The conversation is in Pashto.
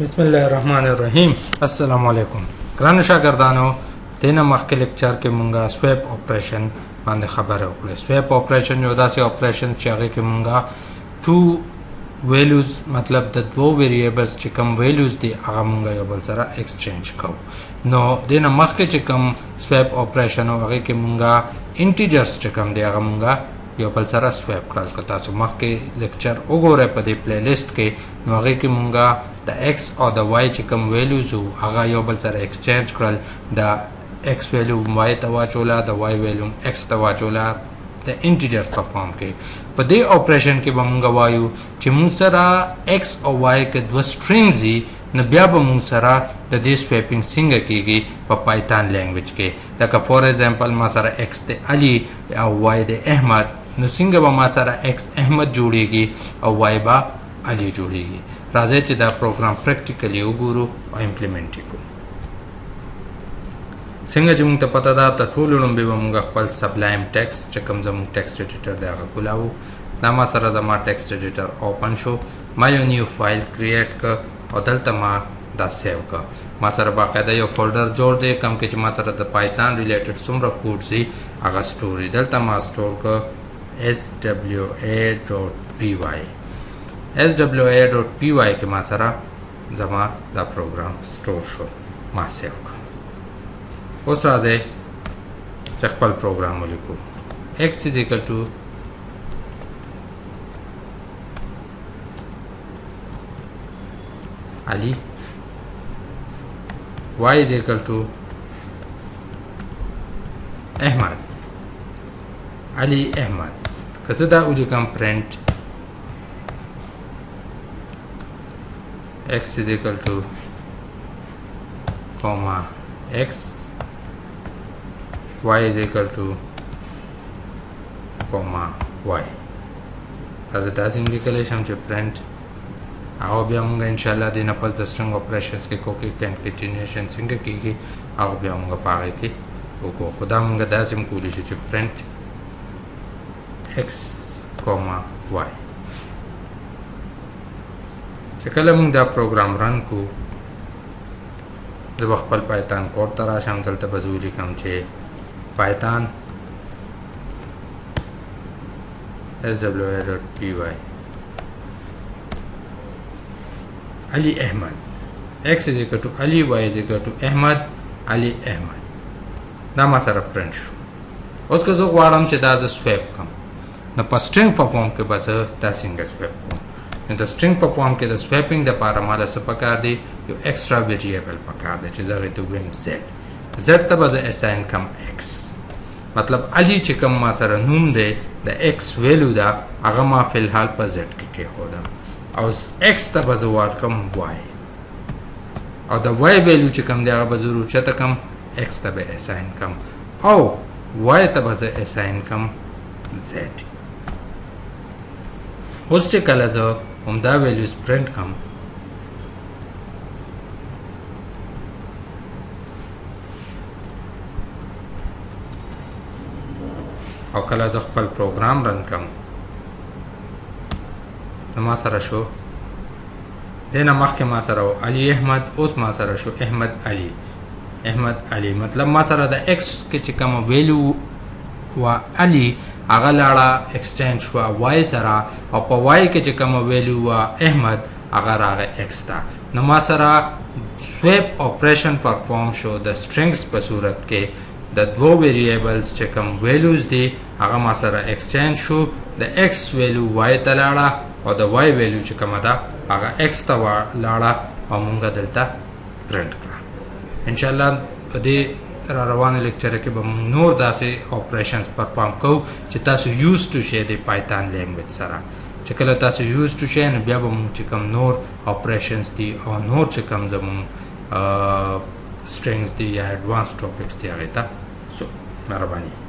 بسم الله الرحمن الرحیم. السلام علیکم ګرانو شاګردانو. دینه مخکې لیکچر کې مونږه سویپ اپریشن باندې خبره وکړه. سویپ اپریشن یو داسې اپریشن چې هغه کې مونږه ټو ویلیوز مطلب د دوه ویریبلز چې کوم ویلیوز دي هغه مونږه یو بل سره ایکسچینج کوو. نو دینه مخکې چې کوم سویپ اپریشن هغه کې مونږه انټیجرز چې کوم دی هغه مونږه یو بل سره سویپ کړل. که تاسو مخکې لیکچر وګورئ په دې پلی لیست کې نو هغې کې مونږه د ایکس او د وای چې کوم ویلیوز وو هغه یو بل سره ایکسچینج کړل. د ایکس ویلیو وای ته واچوله، د وای ویلیو ایکس ته واچوله د انټیجرز په فارم کې. په دې اپریشن کې به مونږ وایو چې مونږ سره ایکس او وای کې دوه سټرینګز دي، نو بیا به مونږ سره د دې سویپینګ څنګه کېږي په پایتان لینګویج کې. لکه فور ایگزامپل ما سره ایکس د علي او وای د احمد، نو څنګه به ما سره ایکس احمد جوړیږي او وای به علي جوړیږي. راځئ چې دا پروګرام پریکټیکلی وګورو او امپلیمنټ یې کړو. څنګه چې موږ ته پته ده تر ټولو لومړی به موږ خپل سبلایم ټیکسټ چې کوم زموږ ټیکسټ ایډیټر دی هغه کولاو. دا ما سره زما ټیکسټ ایډیټر اوپن شو، ما یو نیو فایل کریټ کړ او دلته ما دا سیو کړ. ما سره باقاعده یو فولډر جوړ دی کوم کې چې ما سره د پایتان ریلیټډ څومره کوډ دي هغه سټور دي. دلته ما سټور کړ swa.py. swa.py کې ما سره زما دا پروګرام سټور شو، ما سیو کړ. اوس راځئ چې خپل پروګرام ولیکو. x is equal to علي، y is equal to احمد، علي احمد. که زه دا ولیکم پرنټ x is equal to comma x, y is equal to comma y. as it does لیکلی شم چې پرنټ هغه بیا مونږ انشاءالله دې نه پس د سټرنګ اپریشنز کې کوکې کنټینیوشن څنګه کېږي هغه بیا مونږ په هغې کې وکړو. خو دا مونږ داسې هم کولی شو چې پرنټ x comma y. چې کله مونږ دا پروګرام رن کو زه به خپل پایتان کوډ ته راشم. دلته به زه ولیکم چې پایتان swa.py علي احمد، x is equal to علي، y is equal to احمد، علي احمد. دا ما سره پرنټ شو. اوس که زه غواړم چې دا زه سویپ کړم نو په سټرینګ په فارم کې به زه دا څنګه سویپ کوم. نو د سټرینګ په فارم کې د سویپینګ دپاره ماله څه پکار دی؟ یو ایکسټرا ویریبل پکار دی چې زه هغې ته ویم زیډ. زیډ ته به زه اساین کړم ایکس. مطلب علي چې کوم ما سره نوم دی د ایکس ویلیو ده هغه ما فی الحال په زیډ کې کېښوده، او ایکس ته به زه ورکړم وای، او د وای ویلیو چې کوم دی هغه به زه اوچته کړم ایکس ته به اساین کړم، او وای ته به زه اساین کړم زیډ. اوس چې کله زه همدا ویلیوز پرنټ کړم او کله زه خپل پروګرام رن کړم نو ما سره شو دینه مخکې ما سره و علي احمد، اوس ما سره شو احمد علي، احمد علي. مطلب ما سره د ایکس کې چې کوم ویلیو و علي هغه لاړه ایکسچینج شوه وای سره، او په وای کې چې کوم ویلیو و احمد هغه راغی ایکس ته. نو ما سره سویپ اپریشن پرفارم شو د سټرینګز په صورت کې. د دوه ویریبلز چې کوم ویلیوز دي هغه ما سره ایکسچینج شو، د ایکس ویلیو وای ته لاړه او د وای ویلیو چې کومه ده هغه ایکس ته لاړه او مونږ دلته پرنټ کړه. انشاءالله په دې را روانه لیکچر کې به مونږ نور داسې اپریشنز پرفارم کوو چې تاسو یوز ټو شئ د پایتان لینګویج سره. چې کله تاسو یوز ټو شئ نو بیا به مونږ چې کوم نور اپریشنز دي او نور چې کوم زمونږ سټرینګز دي یا ایډوانس ټاپکس دي هغې ته مهرباني.